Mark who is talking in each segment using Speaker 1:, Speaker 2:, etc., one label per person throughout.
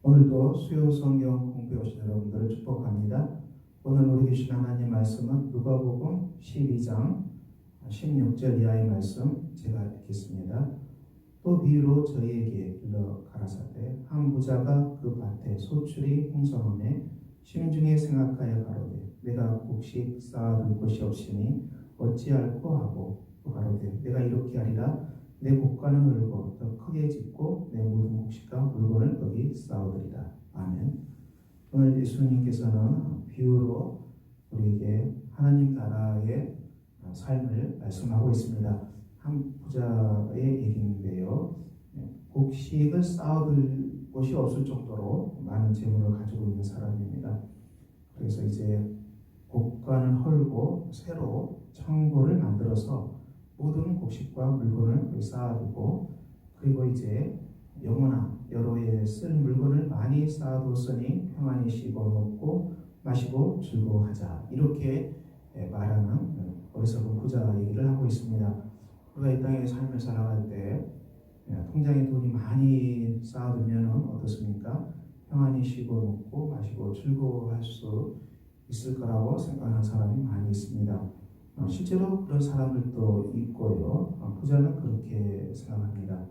Speaker 1: 오늘도 수요 성경 공부해 오신 여러분들을 축복합니다. 오늘 우리 주신 하나님 말씀은 누가복음 12장 16절 이하의 말씀 제가 읽겠습니다. 또 비유로 저희에게 일러 가라사대 한 부자가 그 밭에 소출이 풍성함에 심중에 생각하여 가로되 내가 곡식 쌓아둘 곳이 없으니 어찌할꼬 하고 또 가로되 내가 이렇게 하리라 내 곡간을 헐고 더 크게 짓고 내 모든 곡식과 물건을 거기 쌓아두리라. 아멘. 오늘 예수님께서는 비유로 우리에게 하나님 나라의 삶을 말씀하고 있습니다. 한 부자의 얘기인데요. 곡식을 쌓아둘 곳이 없을 정도로 많은 재물을 가지고 있는 사람입니다. 그래서 이제 곡간을 헐고 새로 창고를 만들어서 모든 곡식과 물건을 쌓아두고, 그리고 이제 영원한 여러 해 쓸 물건을 많이 쌓아두었으니 평안히 씹어 먹고 마시고 즐거워하자, 이렇게 말하는 어리석은 부자 얘기를 하고 있습니다. 우리가 이 땅의 삶을 살아갈 때 통장에 돈이 많이 쌓아두면 어떻습니까? 평안히 씹어 먹고 마시고 즐거워할 수 있을 거라고 생각하는 사람이 많이 있습니다. 실제로 그런 사람들도 있고요. 부자는 그렇게 생각합니다.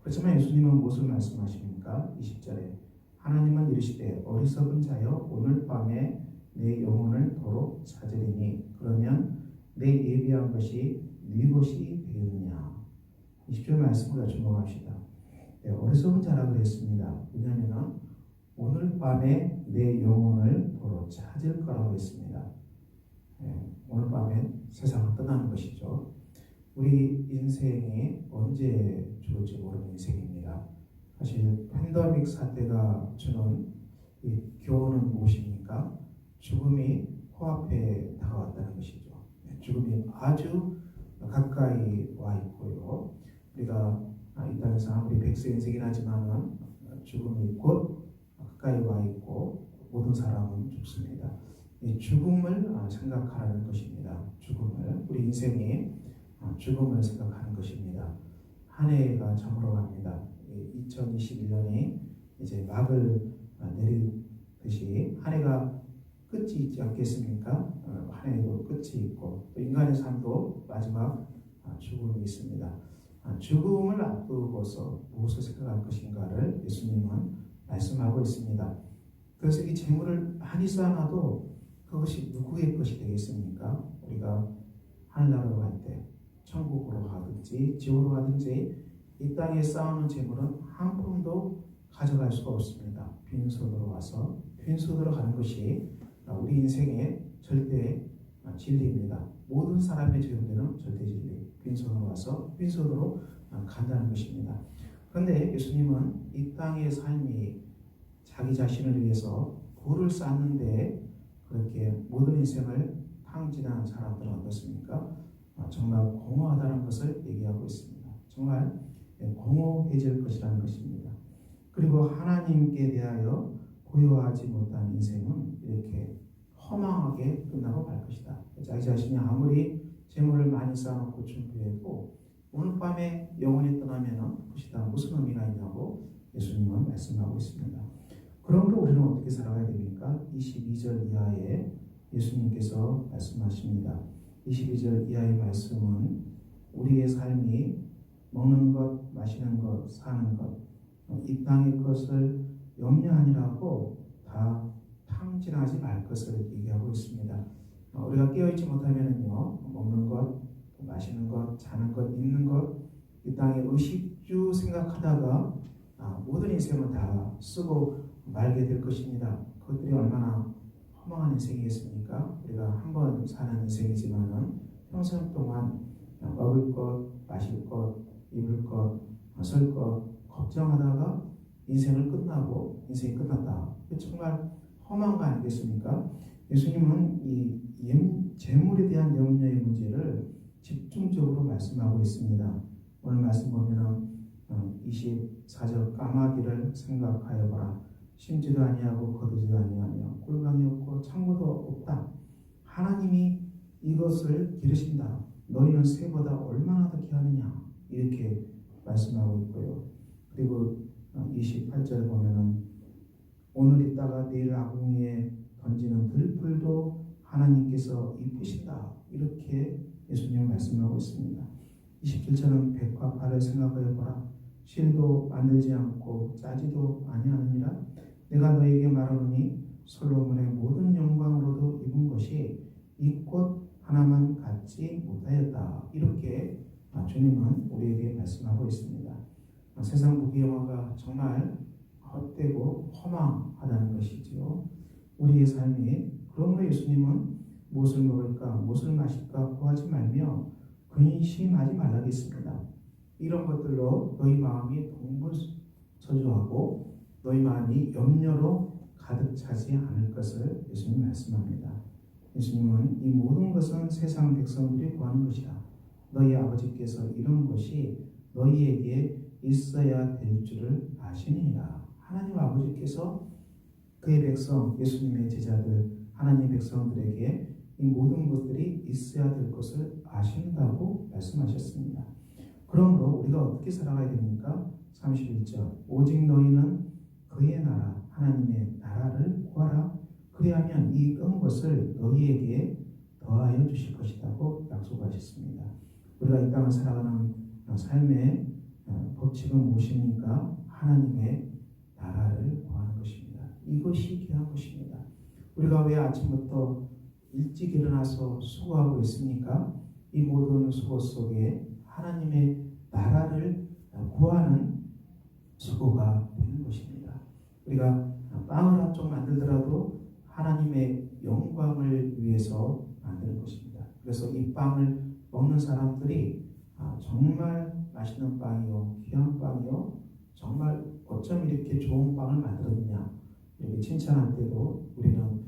Speaker 1: 그렇지만 예수님은 무엇을 말씀하십니까? 20절에 하나님은 이르시되 어리석은 자여 오늘 밤에 내 영혼을 도로 찾으리니 그러면 내 예비한 것이 네 것이 되겠느냐. 20절 말씀을 주목합시다. 어리석은 자라고 그랬습니다. 왜냐하면 오늘 밤에 내 영혼을 도로 찾을 거라고 했습니다. 오늘 밤에 세상을 떠나는 것이죠. 우리 인생이 언제 죽을지 모르는 인생입니다. 사실 팬데믹 사태가 주는 이 교훈은 무엇입니까? 죽음이 코앞에 다가왔다는 것이죠. 죽음이 아주 가까이 와 있고요. 우리가 이 땅에서 아무리 백세 인생이긴 하지만은 죽음이 곧 가까이 와 있고 모든 사람은 죽습니다. 이 죽음을 생각하라는 것입니다. 죽음을, 우리 인생이 죽음을 생각하는 것입니다. 한 해가 저물어갑니다. 2021년이 이제 막을 내리듯이 한 해가 끝이 있지 않겠습니까? 한 해도 끝이 있고 또 인간의 삶도 마지막 죽음이 있습니다. 죽음을 앞두고서 무엇을 생각할 것인가를 예수님은 말씀하고 있습니다. 그래서 이 재물을 많이 쌓아놔도 그것이 누구의 것이 되겠습니까? 우리가 하늘나라로 갈 때 천국으로 가든지 지옥으로 가든지 이 땅에 쌓아놓은 재물은 한 푼도 가져갈 수가 없습니다. 빈손으로 와서 빈손으로 가는 것이 우리 인생의 절대 진리입니다. 모든 사람의 적용되는 절대 진리. 빈손으로 와서 빈손으로 간다는 것입니다. 그런데 예수님은 이 땅의 삶이 자기 자신을 위해서 부를 쌓는데 그렇게 모든 인생을 탕진한 사람들은 어떻습니까? 정말 공허하다는 것을 얘기하고 있습니다. 정말 공허해질 것이라는 것입니다. 그리고 하나님께 대하여 고요하지 못한 인생은 이렇게 허망하게 끝나고 말 것이다. 자기 자신이 아무리 재물을 많이 쌓아놓고 준비해도 오늘 밤에 영원히 떠나면 그것이 다 무슨 의미가 있냐고 예수님은 말씀하고 있습니다. 그러므로 우리는 어떻게 살아가야 됩니까? 22절 이하에 예수님께서 말씀하십니다. 22절 이하의 말씀은 우리의 삶이 먹는 것, 마시는 것, 사는 것, 이 땅의 것을 염려하니라고 다 탕진하지 말 것을 얘기하고 있습니다. 우리가 깨어있지 못하면요, 먹는 것, 마시는 것, 자는 것, 입는 것, 이 땅의 의식주 생각하다가 모든 인생을 다 쓰고 말게 될 것입니다. 그것들이 얼마나 허망한 인생이겠습니까? 우리가 한 번 사는 인생이지만은 평생 동안 먹을 것, 마실 것, 입을 것, 쓸 것 걱정하다가 인생을 끝나고 인생이 끝났다. 정말 험한 거 아니겠습니까? 예수님은 이 재물에 대한 염려의 문제를 집중적으로 말씀하고 있습니다. 오늘 말씀 보면은 24절 까마귀를 생각하여 보라. 심지도 아니하고 거두지도 아니하며 꿀방이 없고 창고도 없다. 하나님이 이것을 기르신다. 너희는 새보다 얼마나 더 귀하느냐. 이렇게 말씀하고 있고요. 그리고 28절 보면은 나무와 내일 아궁이에 던지는 들풀도 하나님께서 이쁘신다. 이렇게 예수님은 말씀하고 있습니다. 27절은 백과 발을 생각하여 보라. 실도 만들지 않고 짜지도 아니하느니라. 내가 너에게 말하노니 솔로몬의 모든 영광으로도 입은 것이 이 꽃 하나만 갖지 못하였다. 이렇게 주님은 우리에게 말씀하고 있습니다. 세상 부귀영화가 정말 헛되고 허망하다는 것이지요. 우리의 삶이 그러므로 예수님은 무엇을 먹을까 무엇을 마실까 구하지 말며 근심하지 말라겠습니다. 이런 것들로 너희 마음이 동분서주하고 너희 마음이 염려로 가득 차지 않을 것을 예수님 말씀합니다. 예수님은 이 모든 것은 세상 백성들이 구하는 것이다. 너희 아버지께서 이런 것이 너희에게 있어야 될 줄을 아시느니라. 하나님 아버지께서 그의 백성, 예수님의 제자들, 하나님 백성들에게 이 모든 것들이 있어야 될 것을 아신다고 말씀하셨습니다. 그러므로 우리가 어떻게 살아가야 됩니까? 31절 오직 너희는 그의 나라, 하나님의 나라를 구하라. 그리하면 이 은 것을 너희에게 더하여 주실 것이라고 약속하셨습니다. 우리가 이 땅을 살아가는 삶의 법칙은 무엇입니까? 하나님의 나라를 구하는 것입니다. 이것이 귀한 것입니다. 우리가 왜 아침부터 일찍 일어나서 수고하고 있습니까? 이 모든 수고 속에 하나님의 나라를 구하는 수고가 되는 것입니다. 우리가 빵을 한 쪽 만들더라도 하나님의 영광을 위해서 만드는 것입니다. 그래서 이 빵을 먹는 사람들이 정말 맛있는 빵이요, 귀한 빵이요, 정말 어쩜 이렇게 좋은 빵을 만들었느냐 이렇게 칭찬할 때도 우리는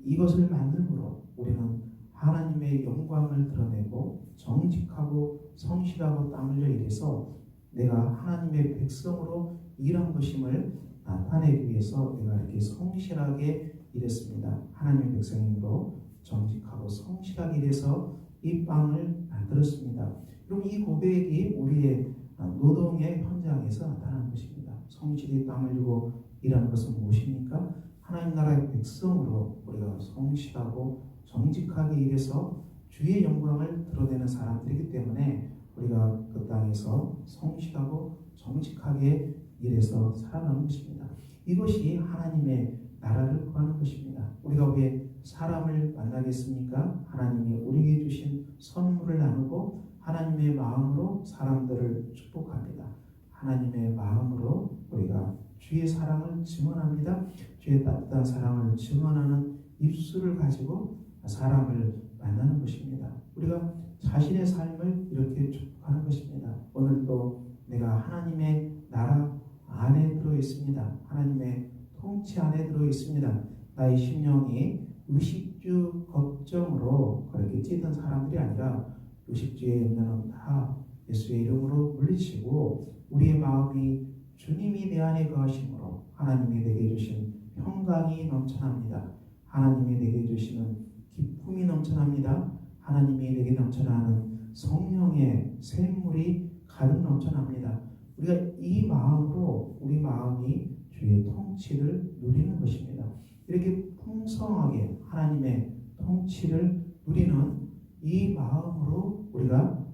Speaker 1: 이것을 만들므로 우리는 하나님의 영광을 드러내고 정직하고 성실하고 땀 흘려 일해서 내가 하나님의 백성으로 일한 것임을 나타내기 위해서 내가 이렇게 성실하게 일했습니다. 하나님의 백성으로 정직하고 성실하게 일해서 이 빵을 만들었습니다. 그럼 이 고백이 우리의 노동의 현장에서 나타나는 것입니다. 성실히 땀 흘리고 일하는 것은 무엇입니까? 하나님 나라의 백성으로 우리가 성실하고 정직하게 일해서 주의 영광을 드러내는 사람들이기 때문에 우리가 그 땅에서 성실하고 정직하게 일해서 살아가는 것입니다. 이것이 하나님의 나라를 구하는 것입니다. 우리가 왜 사람을 만나겠습니까? 하나님이 우리에게 주신 선물을 나누고 하나님의 마음으로 사람들을 축복합니다. 하나님의 마음으로 우리가 주의 사랑을 증언합니다. 주의 따뜻한 사랑을 증언하는 입술을 가지고 사람을 만나는 것입니다. 우리가 자신의 삶을 이렇게 축복하는 것입니다. 오늘도 내가 하나님의 나라 안에 들어 있습니다. 하나님의 통치 안에 들어 있습니다. 나의 심령이 의식주 걱정으로 그렇게 찌든 사람들이 아니라 의식주의 염려는 다 예수의 이름으로 물리치고 우리의 마음이 주님이 내 안에 거하심으로 하나님이 내게 주신 평강이 넘쳐납니다. 하나님이 내게 주시는 기쁨이 넘쳐납니다. 하나님이 내게 넘쳐나는 성령의 샘물이 가득 넘쳐납니다. 우리가 이 마음으로 우리 마음이 주의 통치를 누리는 것입니다. 이렇게 풍성하게 하나님의 통치를 누리는 이 마음으로 우리가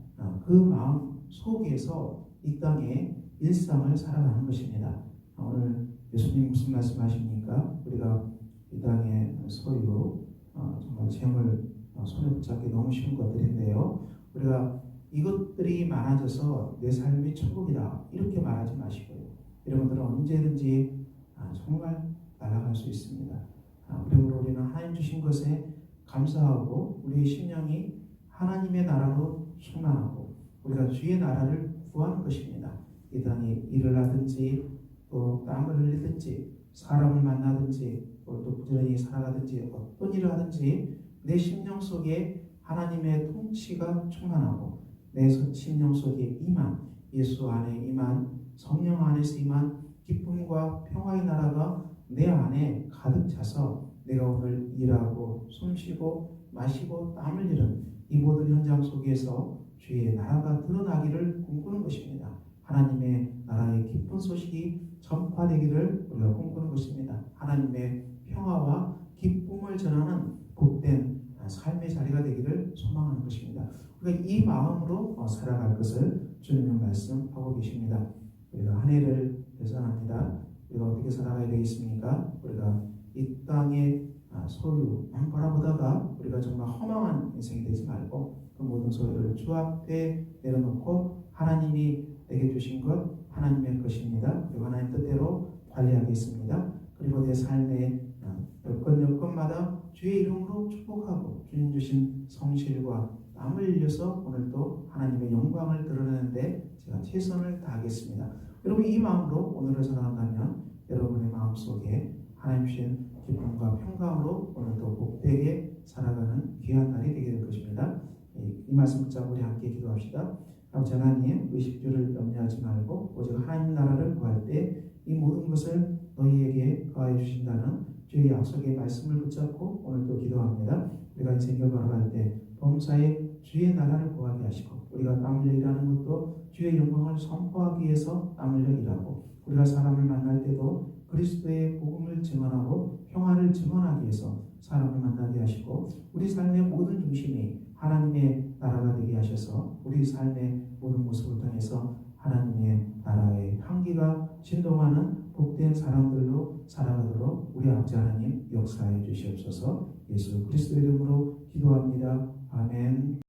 Speaker 1: 그 마음 속에서 이 땅의 일상을 살아가는 것입니다. 오늘 예수님 무슨 말씀하십니까? 우리가 이 땅의 소유 정말 재물 손에 붙잡기 너무 쉬운 것들인데요. 우리가 이것들이 많아져서 내 삶이 천국이다 이렇게 말하지 마시고요. 여러분들은 언제든지 정말 날아갈 수 있습니다. 그러므로 우리는 하나님 주신 것에 감사하고 우리의 심령이 하나님의 나라로 충만하고 우리가 주의 나라를 구하는 것입니다. 이 땅에 일을 하든지 또 땀을 흘리든지 사람을 만나든지 또 부지런히 살아가든지 어떤 일을 하든지 내 심령 속에 하나님의 통치가 충만하고 내 심령 속에 임한 예수 안에 임한 성령 안에서 임한 기쁨과 평화의 나라가 내 안에 가득 차서 내가 오늘 일하고 숨쉬고 마시고 땀 흘리는 이 모든 현장 속에서 주의 나라가 드러나기를 꿈꾸는 것입니다. 하나님의 나라의 기쁜 소식이 전파되기를 우리가 꿈꾸는 것입니다. 하나님의 평화 평강을 전하는 복된 삶의 자리가 되기를 소망하는 것입니다. 우리가 이 마음으로 살아갈 것을 주님은 말씀하고 계십니다. 우리가 한 해를 배선합니다. 우리가 어떻게 살아가야 되겠습니까? 우리가 이 땅의 소유만 바라보다가 우리가 정말 허망한 인생이 되지 말고 그 모든 소유를 주 앞에 내려놓고 하나님이 내게 주신 것 하나님의 것입니다. 그리고 하나님 뜻대로 관리하겠습니다. 그리고 내 삶의 여건마다 주의 이름으로 축복하고 주님 주신 성실과 땀을 흘려서 오늘도 하나님의 영광을 드러내는데 제가 최선을 다하겠습니다. 여러분 이 마음으로 오늘을 살아간다면 여러분의 마음속에 하나님 주신 기쁨과 평강으로 오늘도 복되게 살아가는 귀한 날이 되게 될 것입니다. 이 말씀 붙잡고 우리 함께 기도합시다. 아버지 하나님, 의식주를 염려하지 말고 오직 하나님 나라를 구할 때 이 모든 것을 너희에게 더하여 주신다는 주의 약속의 말씀을 붙잡고 오늘도 기도합니다. 우리가 인생 결과를 때 범사에 주의 나라를 구하게 하시고 우리가 땀 흘려 일하는 것도 주의 영광을 선포하기 위해서 땀 흘려 일하고 우리가 사람을 만날 때도 그리스도의 복음을 증언하고 평화를 증언하기 위해서 사람을 만나게 하시고 우리 삶의 모든 중심이 하나님의 나라가 되게 하셔서 우리 삶의 모든 모습을 통해서 하나님의 나라의 향기가 진동하는 복된 사람들로 살아가도록 우리 아버지 하나님 역사해 주시옵소서. 예수 그리스도의 이름으로 기도합니다. 아멘.